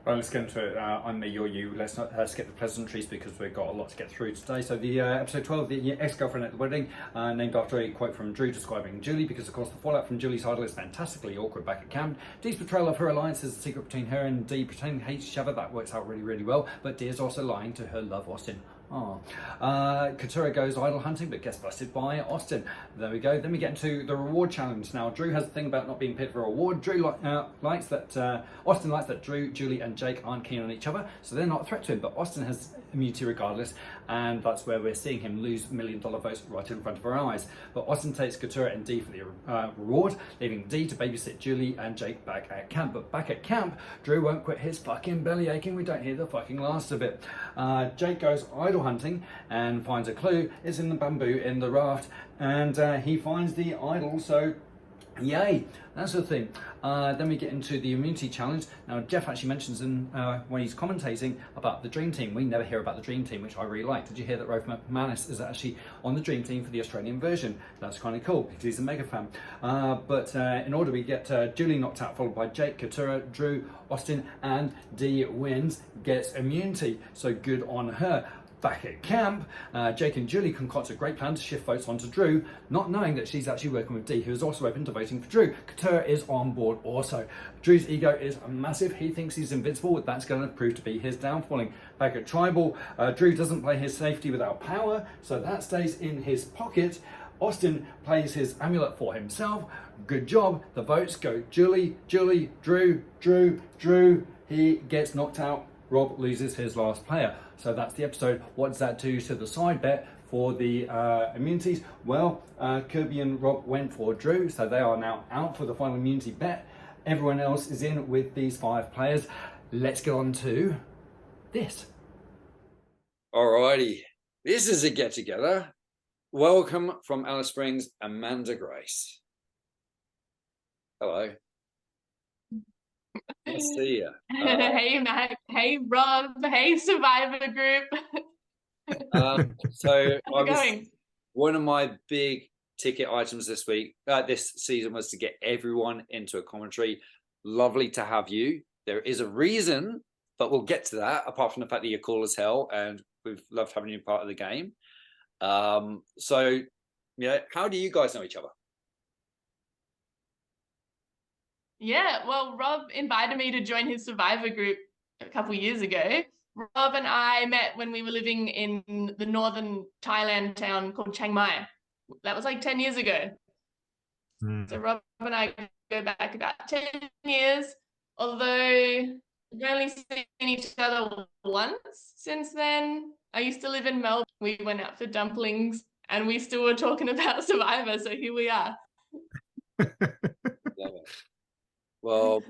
Well, let's get into it. I'm me, you're you. Let's not skip the pleasantries because we've got a lot to get through today. So the episode 12, the ex-girlfriend at the wedding, named after a quote from Drew describing Julie, because of course the fallout from Julie's idol is fantastically awkward back at camp. Dee's portrayal of her alliance is a secret between her and Dee pretending to hate each other. That works out really, really well. But Dee is also lying to her love Austin. Katurah goes idol hunting but gets busted by Austin. There we go. Then we get into the reward challenge. Now Drew has a thing about not being paid for a reward. Likes that Austin likes that Drew, Julie and Jake aren't keen on each other, so they're not a threat to him, but Austin has immunity regardless, and that's where we're seeing him lose $1 million votes right in front of our eyes. But Austin takes Katurah and Dee for the reward, leaving Dee to babysit Julie and Jake back at camp. But back at camp, Drew won't quit his fucking belly aching. We don't hear the fucking last of it. Jake goes idol hunting and finds a clue. It's in the bamboo in the raft, and he finds the idol, so yay, that's the thing. Then we get into the immunity challenge. Now Jeff actually mentions in when he's commentating about the dream team. We never hear about the dream team, which I really like. Did you hear that Rafe McManus is actually on the dream team for the Australian version? That's kind of cool because he's a mega fan. But in order, we get Julie knocked out, followed by Jake, Katurah, Drew, Austin, and Dee wins, gets immunity, so good on her. Back at camp, Jake and Julie concoct a great plan to shift votes onto Drew, not knowing that she's actually working with Dee, who is also open to voting for Drew. Katurah is on board also. Drew's ego is massive. He thinks he's invincible. That's going to prove to be his downfalling. Back at Tribal, Drew doesn't play his safety without power, so that stays in his pocket. Austin plays his amulet for himself. Good job. The votes go Julie, Julie, Drew, Drew, Drew. He gets knocked out. Rob loses his last player. So that's the episode. What does that do to the side bet for the immunities? Well, Kirby and Rob went for Drew, so they are now out for the final immunity bet. Everyone else is in with these 5 players. Let's get on to this. Alrighty, this is a get together. Welcome from Alice Springs, Amanda Grace. Hello. Nice to see you. Hey Matt, hey Rob, hey Survivor Group. So going? One of my big ticket items this season was to get everyone into a commentary. Lovely to have you. There is a reason, but we'll get to that, apart from the fact that you're cool as hell and we've loved having you part of the game. So yeah, how do you guys know each other? Yeah, well, Rob invited me to join his Survivor Group a couple of years ago. Rob and I met when we were living in the northern Thailand town called Chiang Mai. That was like 10 years ago. So Rob and I go back about 10 years, although we've only seen each other once since then. I used to live in Melbourne. We went out for dumplings and we still were talking about Survivor, so here we are. Love it. Well,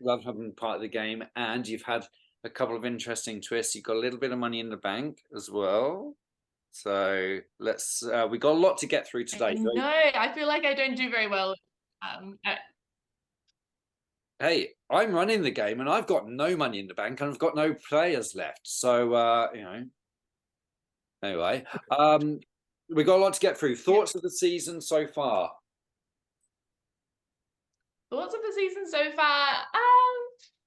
love having part of the game, and you've had a couple of interesting twists. You've got a little bit of money in the bank as well. So let's. We got a lot to get through today. No, I feel like I don't do very well. Hey, I'm running the game, and I've got no money in the bank, and I've got no players left. So anyway, we got a lot to get through. Thoughts of the season so far? Thoughts of the season so far?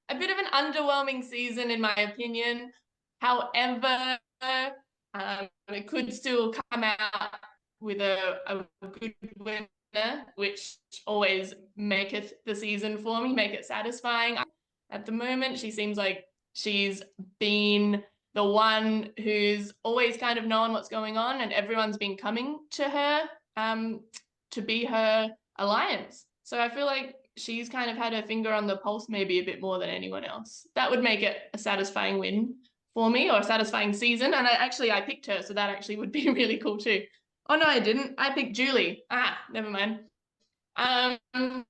A bit of an underwhelming season in my opinion. However, it could still come out with a good winner, which always maketh the season for me, make it satisfying. At the moment, she seems like she's been the one who's always kind of known what's going on, and everyone's been coming to her to be her alliance. So I feel like she's kind of had her finger on the pulse maybe a bit more than anyone else. That would make it a satisfying win for me, or a satisfying season. And I picked her, so that actually would be really cool too. Oh no, I didn't. I picked Julie. Never mind. I don't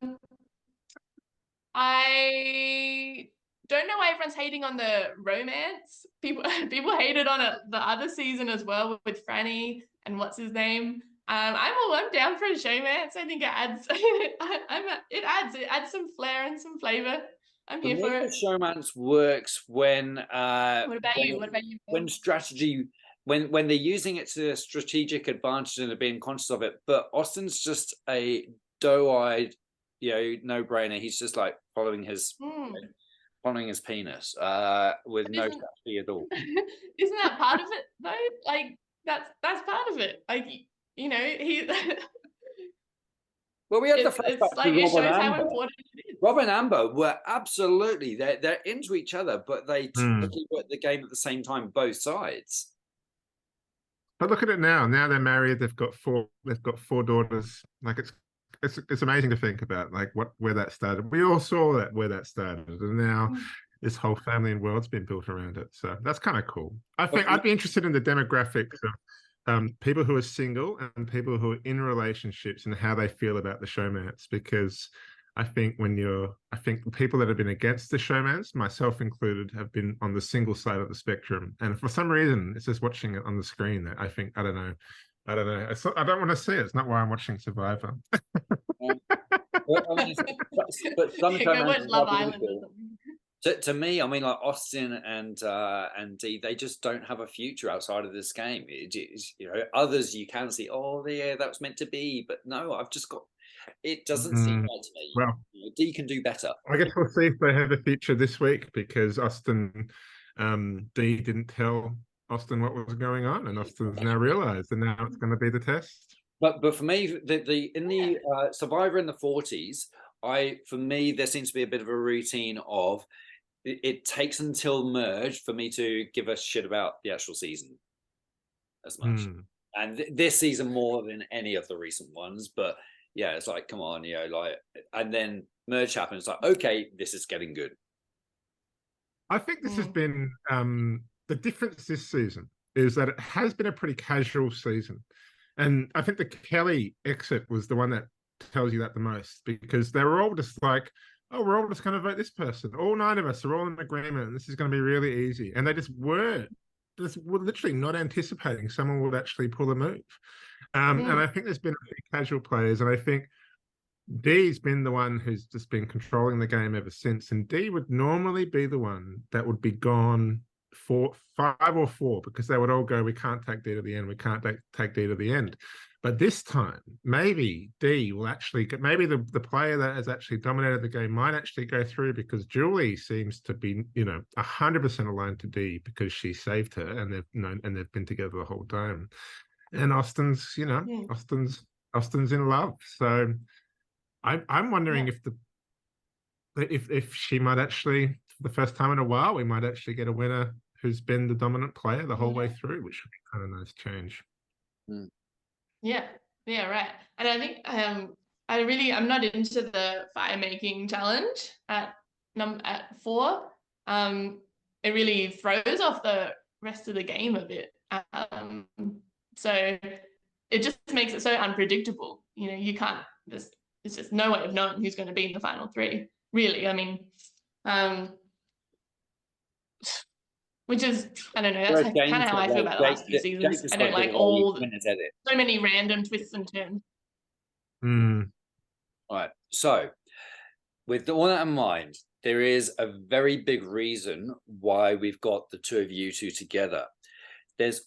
know why everyone's hating on the romance. People hated on it the other season as well with Franny and what's his name. I'm down for a showmance. I think it adds it adds some flair and some flavor. I'm here for it. Showmance works when What about you? When strategy, when they're using it to their strategic advantage and they're being conscious of it. But Austin's just a doe-eyed, no-brainer. He's just like following his following his penis with no strategy at all. Isn't that part of it though? Like that's part of it. Like you know, he. Well, we had the flashback it's like to it Rob shows and how Amber. important it is. Rob and Amber were absolutely they're into each other, but they technically were at the game at the same time, both sides. But look at it now. Now they're married. They've got four daughters. Like it's amazing to think about, like where that started. We all saw that where that started, and now this whole family and world's been built around it. So that's kind of cool. I think I'd be interested in the demographics of people who are single and people who are in relationships and how they feel about the showmance, because I think the people that have been against the showmance, myself included, have been on the single side of the spectrum. And for some reason, it's just watching it on the screen that I think, I don't know. I don't want to see it. It's not why I'm watching Survivor. But some Go watch Love Island or something. To me, I mean, like Austin and Dee, they just don't have a future outside of this game. It is, others you can see, oh, yeah, that was meant to be, but no, I've just got. It doesn't seem right to me. Well, Dee can do better. I guess we'll see if they have a future this week, because Austin, Dee didn't tell Austin what was going on, and Austin's now realised, and now it's going to be the test. But for me, in the Survivor in the 40s, for me there seems to be a bit of a routine of it takes until merge for me to give a shit about the actual season as much, and this season more than any of the recent ones. But yeah, it's like, come on, and then merge happens. Like, okay, this is getting good. I think this has been the difference this season is that it has been a pretty casual season. And I think the Kelly exit was the one that tells you that the most, because they were all just like, oh, we're all just going to vote this person. All 9 of us are all in agreement, and this is going to be really easy. And they just were literally not anticipating someone would actually pull a move. And I think there's been a few casual players, and I think Dee's been the one who's just been controlling the game ever since. And Dee would normally be the one that would be gone 5 or 4, because they would all go, we can't take Dee to the end, we can't take Dee to the end. But this time, maybe Dee will actually maybe the player that has actually dominated the game might actually go through, because Julie seems to be 100% aligned to Dee, because she saved her, and they've been together the whole time. And Austin's Austin's in love. So I'm wondering if she might actually, for the first time in a while, we might actually get a winner who's been the dominant player the whole way through, which would be kind of a nice change. Yeah, right. And I think I'm not into the fire making challenge at 4. It really throws off the rest of the game a bit. So it just makes it so unpredictable. You can't it's just no way of knowing who's going to be in the final 3, really. I mean, which is, I don't know, that's kind of how I feel about the last few seasons. I don't like so many random twists and turns. All right, so with all that in mind, there is a very big reason why we've got the two of you two together. There's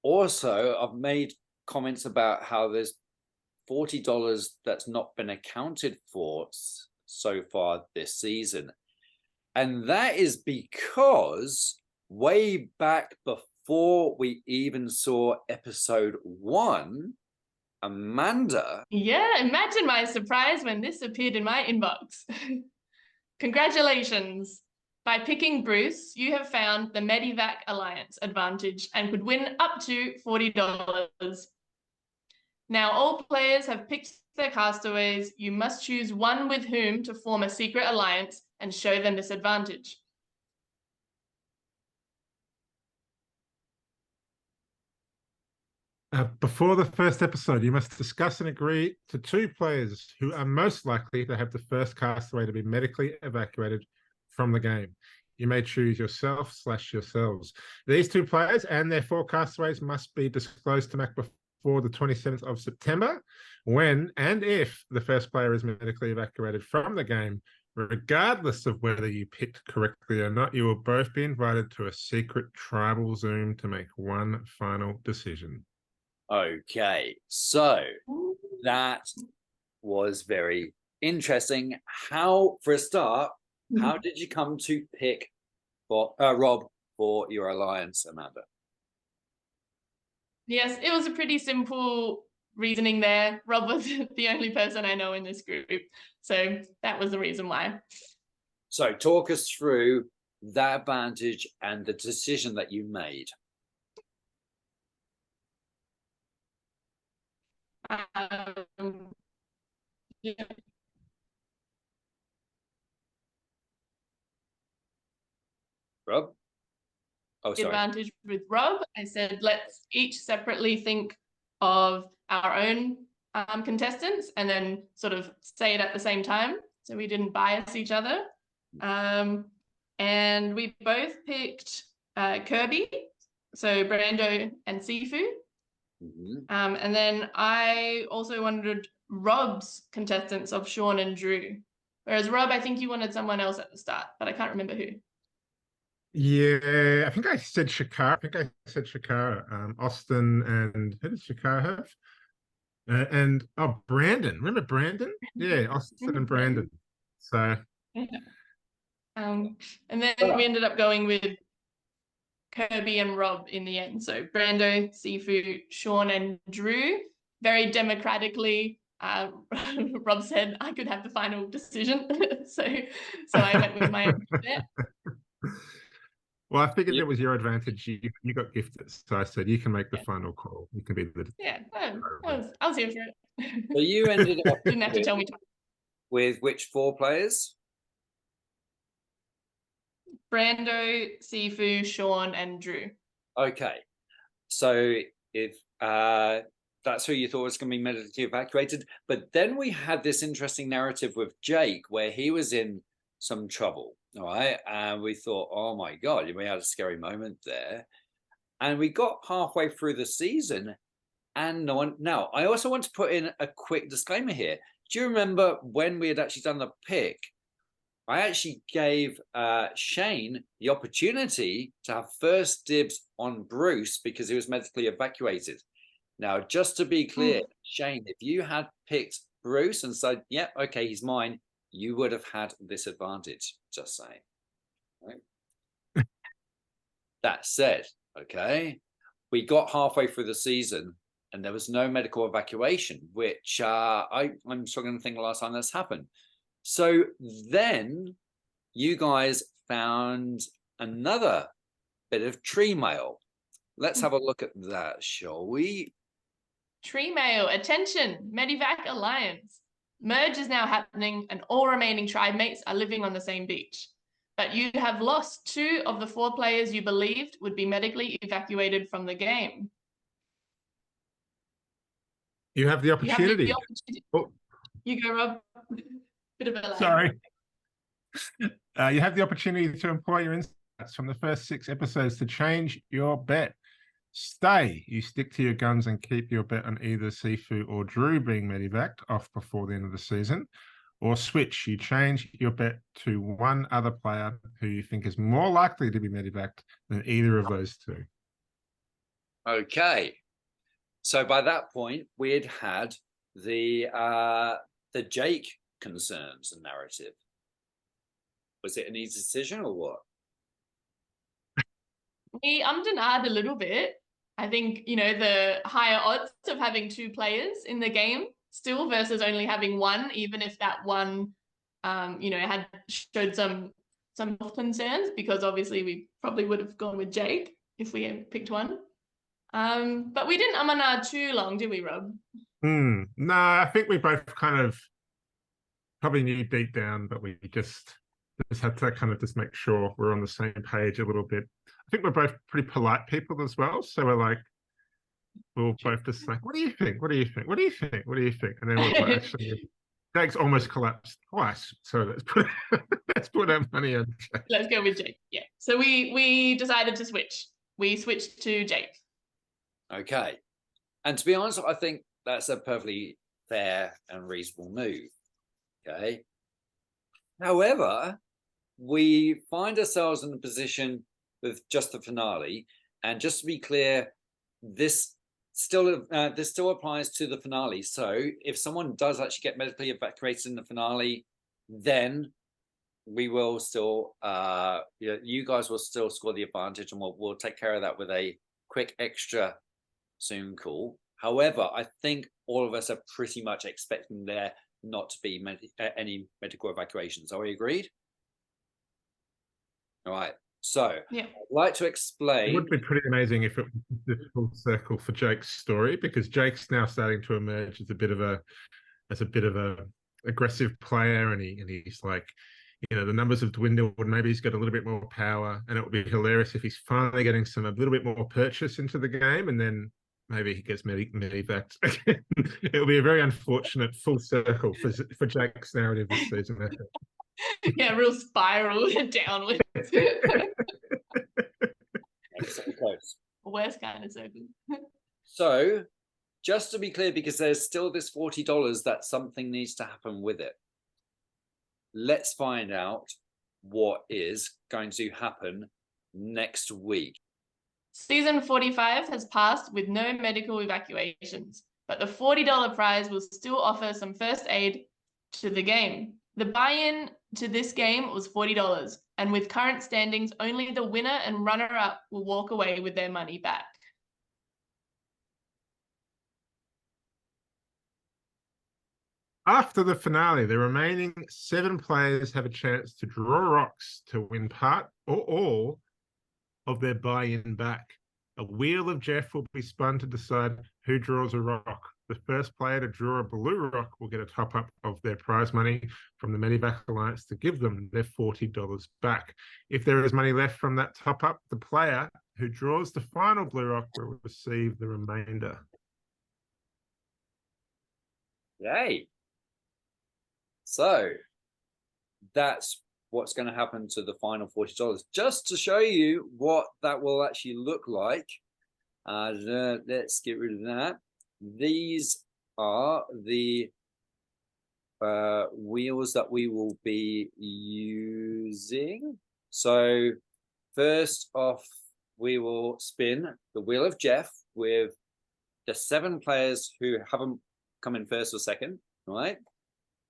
also, I've made comments about how there's $40 that's not been accounted for so far this season. And that is because way back before we even saw episode 1, Amanda. Yeah, imagine my surprise when this appeared in my inbox. Congratulations. By picking Bruce, you have found the Medivac Alliance advantage and could win up to $40. Now all players have picked their castaways. You must choose one with whom to form a secret alliance and show them this advantage. Before the first episode, you must discuss and agree to 2 players who are most likely to have the first castaway to be medically evacuated from the game. You may choose yourself/yourselves. These 2 players and their 4 castaways must be disclosed to Mac before the 27th of September, when and if the first player is medically evacuated from the game. Regardless of whether you picked correctly or not, you will both be invited to a secret tribal Zoom to make one final decision. Okay, so that was very interesting. How, for a start, how did you come to pick for Rob for your alliance, Amanda? Yes, it was a pretty simple reasoning there. Rob was the only person I know in this group, so that was the reason why. So talk us through that advantage and the decision that you made. Yeah. Rob? Oh, sorry. Advantage with Rob, I said, let's each separately think of our own contestants and then sort of say it at the same time. So we didn't bias each other. And we both picked Kirby, so Brando and Sifu. And then I also wanted Rob's contestants of Sean and Drew. Whereas Rob, I think you wanted someone else at the start, but I can't remember who. Yeah, I think I said Shakara. Austin, and who did Shakara have? And Brandon. Remember Brandon? Yeah, Austin and Brandon. So yeah. And then we ended up going with Kirby and Rob in the end. So Brando, Sifu, Sean, and Drew. Very democratically, Rob said I could have the final decision. so I went with my own bet. Well, I figured it was your advantage. You got gifted, so I said you can make the final call. You can be the I was here for it. So you ended up didn't have to tell me twice. With which 4 players? Brando, Sifu, Sean, and Drew. Okay, so if that's who you thought was going to be medically evacuated, but then we had this interesting narrative with Jake where he was in some trouble. All right, and we thought, oh my god, we had a scary moment there, and we got halfway through the season, and no one. Now, I also want to put in a quick disclaimer here. Do you remember when we had actually done the pick? I actually gave Shane the opportunity to have first dibs on Bruce because he was medically evacuated. Now, just to be clear, Shane, if you had picked Bruce and said, yeah, okay, he's mine, you would have had this advantage, just saying. Right? That said, okay, we got halfway through the season and there was no medical evacuation, which I'm struggling to think the last time that's happened. So then you guys found another bit of tree mail. Let's have a look at that, shall we? Tree mail, attention, Medivac Alliance. Merge is now happening and all remaining tribe mates are living on the same beach. But you have lost 2 of the 4 players you believed would be medically evacuated from the game. You have the opportunity. You go, Rob. Bit of a lag. Sorry. You have the opportunity to employ your insights from the first 6 episodes to change your bet. Stay. You stick to your guns and keep your bet on either Sifu or Drew being medevaced off before the end of the season. Or switch. You change your bet to one other player who you think is more likely to be medevaced than either of those 2. Okay. So by that point, we had had the Jake concerns and narrative. Was it an easy decision or what? We ummed and ahed a little bit. I think, the higher odds of having 2 players in the game still versus only having 1, even if that one, had showed some health concerns, because obviously we probably would have gone with Jake if we had picked one. But we didn't um and ah too long, did we, Rob? No, I think we both kind of probably knew deep down, but we just had to kind of just make sure we're on the same page a little bit. I think we're both pretty polite people as well. So we're both just like, what do you think? What do you think? What do you think? What do you think? And then we're like, actually, Jake's almost collapsed twice. So let's put our money on Jake. Let's go with Jake. Yeah. So we decided to switch. We switched to Jake. Okay. And to be honest, I think that's a perfectly fair and reasonable move. Okay. However, we find ourselves in a position with just the finale, and just to be clear, this still applies to the finale. So if someone does actually get medically evacuated in the finale, then we will still, you guys will still score the advantage, and we'll take care of that with a quick extra Zoom call. However, I think all of us are pretty much expecting there not to be any medical evacuations. Are we agreed? All right. So Yeah. I'd like to explain. It would be pretty amazing if it was this full circle for Jake's story, because Jake's now starting to emerge as a bit of a aggressive player, and he's like, the numbers have dwindled. Maybe he's got a little bit more power, and it would be hilarious if he's finally getting a little bit more purchase into the game, and then maybe he gets medevaced again. It'll be a very unfortunate full circle for Jake's narrative this season, I think. Yeah, real spiral downwards. So close. Worst kind of circle. So, just to be clear, because there's still this $40 that something needs to happen with it. Let's find out what is going to happen next week. Season 45 has passed with no medical evacuations, but the $40 prize will still offer some first aid to the game. The buy-in to this game was $40, and with current standings, only the winner and runner-up will walk away with their money back. After the finale, the remaining 7 players have a chance to draw rocks to win part or all of their buy-in back. A wheel of Jeff will be spun to decide who draws a rock. The first player to draw a blue rock will get a top-up of their prize money from the Medivac Alliance to give them their $40 back. If there is money left from that top-up, the player who draws the final blue rock will receive the remainder. Yay. So, that's what's going to happen to the final $40. Just to show you what that will actually look like, let's get rid of that. These are the wheels that we will be using. So first off, we will spin the wheel of Jeff with the 7 players who haven't come in first or second, right?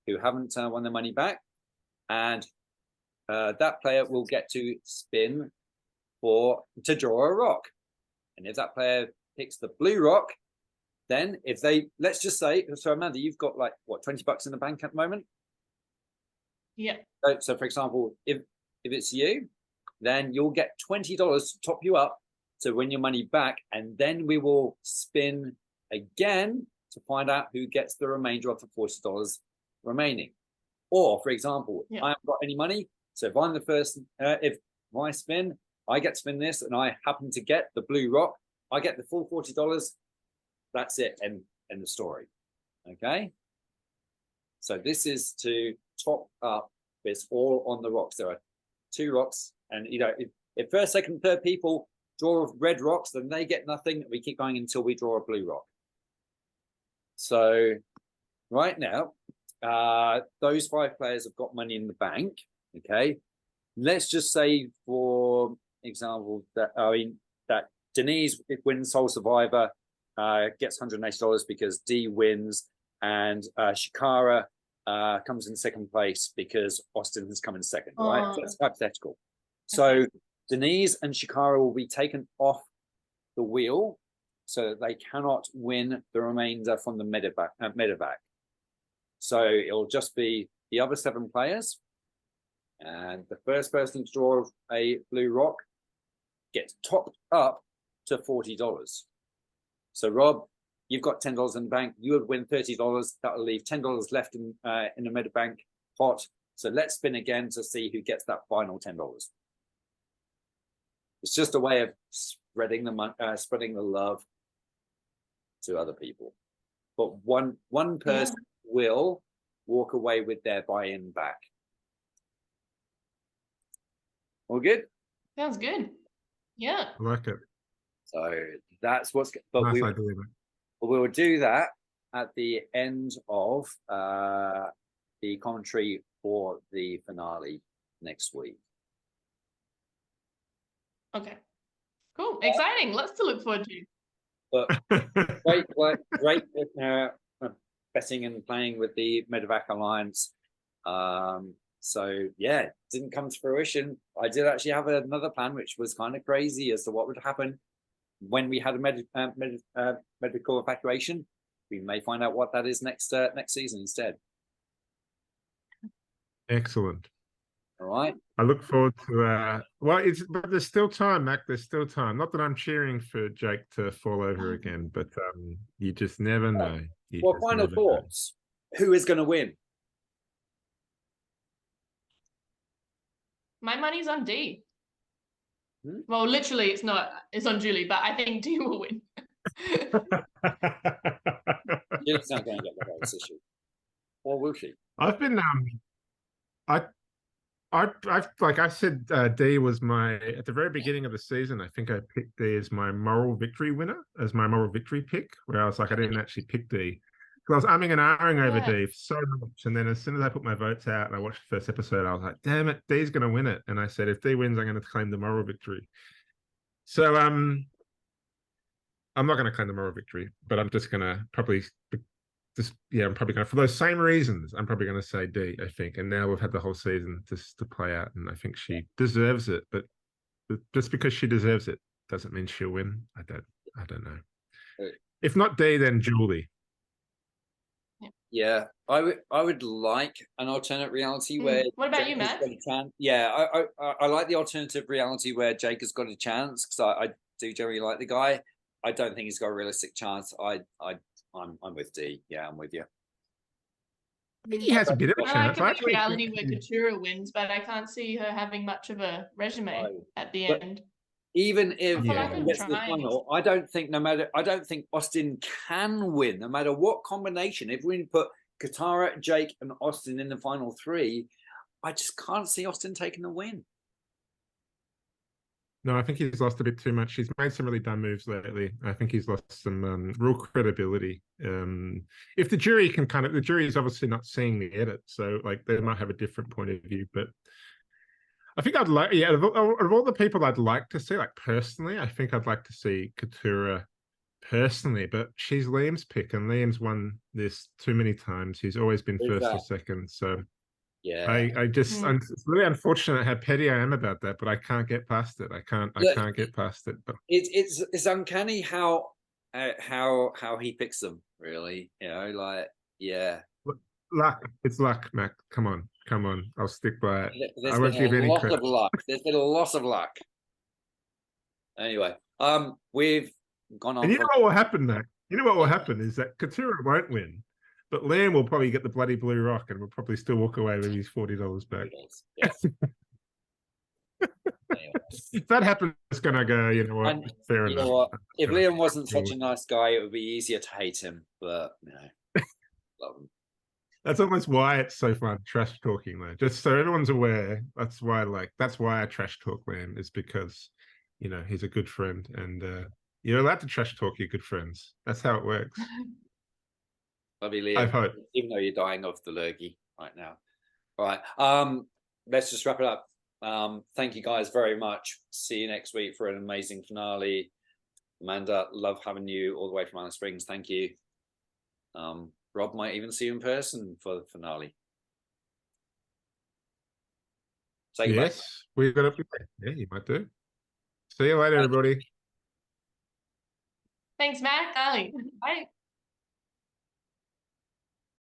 Who haven't won their money back. And that player will get to spin to draw a rock. And if that player picks the blue rock, then if let's just say, so Amanda, you've got like, what, $20 in the bank at the moment? Yeah. So for example, if it's you, then you'll get $20 to top you up to win your money back. And then we will spin again to find out who gets the remainder of the $40 remaining. Or for example, I haven't got any money. So if I'm the first, if my spin, I get to spin this and I happen to get the blue rock, I get the full $40. That's it, and the story. Okay. So this is to top up. It's all on the rocks. There are 2 rocks, and if first, second, third people draw red rocks, then they get nothing. We keep going until we draw a blue rock. So right now, those 5 players have got money in the bank. Okay. Let's just say, for example, that Denise wins Soul Survivor. Gets $180 because D wins, and Shikara comes in second place because Austin has come in second, right? So that's hypothetical. So Denise and Shikara will be taken off the wheel so that they cannot win the remainder from the medevac. So it'll just be the other 7 players, and the first person to draw a blue rock gets topped up to $40. So Rob, you've got $10 in the bank. You would win $30. That will leave $10 left in the Medibank pot. So let's spin again to see who gets that final $10. It's just a way of spreading the love to other people. But one person will walk away with their buy-in back. All good? Sounds good. Yeah. I like it. So that's what's. But nice we idea, mate. will do that at the end of the commentary for the finale next week. Okay. Cool. Exciting. Lots to look forward to. But great betting and playing with the Medivac Alliance. So yeah, it didn't come to fruition. I did actually have another plan, which was kind of crazy as to what would happen when we had a medical evacuation. We may find out what that is next season instead. Excellent. All right. I look forward to but there's still time, Mac. There's still time. Not that I'm cheering for Jake to fall over again, but you just never know. Well, final thoughts. Who is going to win? My money's on D. Hmm? Well, literally, it's not. It's on Julie, but I think D will win. Julie's not going to get the votes this year. Or will she? I've been I've like I said, D was my at the very beginning of the season. I think I picked D as my moral victory winner, as my moral victory pick. Where I was like, I didn't actually pick D because I was umming and ahhing over D so much. And then as soon as I put my votes out and I watched the first episode, I was like, damn it, D's going to win it. And I said, if D wins, I'm going to claim the moral victory. So I'm not going to claim the moral victory, but I'm just going to probably. I'm probably going to, for those same reasons, I'm probably going to say D, I think. And now we've had the whole season to play out, and I think she deserves it. But just because she deserves it doesn't mean she'll win. I don't know. If not D, then Julie. Yeah, I would like an alternate reality where. What about Jake you, Matt? Yeah, I like the alternative reality where Jake has got a chance because I do generally like the guy. I don't think he's got a realistic chance. I'm with D. Yeah, I'm with you. I think he has a bit of a chance. I like a reality where Katura wins, but I can't see her having much of a resume at the end. Even if he gets to the final, I don't think Austin can win, no matter what combination. If we put Katara, Jake, and Austin in the final three, I just can't see Austin taking the win. No, I think he's lost a bit too much. He's made some really dumb moves lately. I think he's lost some real credibility. If the jury the jury is obviously not seeing the edit, so like they might have a different point of view. But I think I'd like, of all the people I'd like to see, like personally, I think I'd like to see Katura personally. But she's Liam's pick, and Liam's won this too many times. He's always been first or second, so. Yeah, it's really unfortunate how petty I am about that, but I can't get past it. I can't get past it. But it's uncanny how he picks them. Really, luck. It's luck, Mac. Come on. I'll stick by it. I won't give any credit. There's been a lot of luck. Anyway, we've gone on. And you know what will happen, Mac? You know what will happen is that Katura won't win. But Liam will probably get the bloody blue rock and will probably still walk away with his $40 back. Yes. If that happens, it's going to go, you know what, fair enough. Know what? If Liam wasn't such a nice guy, it would be easier to hate him. But, love him. That's almost why it's so fun, trash talking, though. Just so everyone's aware, that's why I trash talk Liam, is because, he's a good friend. And you're allowed to trash talk your good friends. That's how it works. Love you, Liam. I hope. Even though you're dying of the lurgy right now. All right. Let's just wrap it up. Thank you guys very much. See you next week for an amazing finale. Amanda, love having you all the way from Alice Springs. Thank you. Rob might even see you in person for the finale. Yes, we've got to. Yeah, you might do. See you later, everybody. Thanks, Matt. Bye.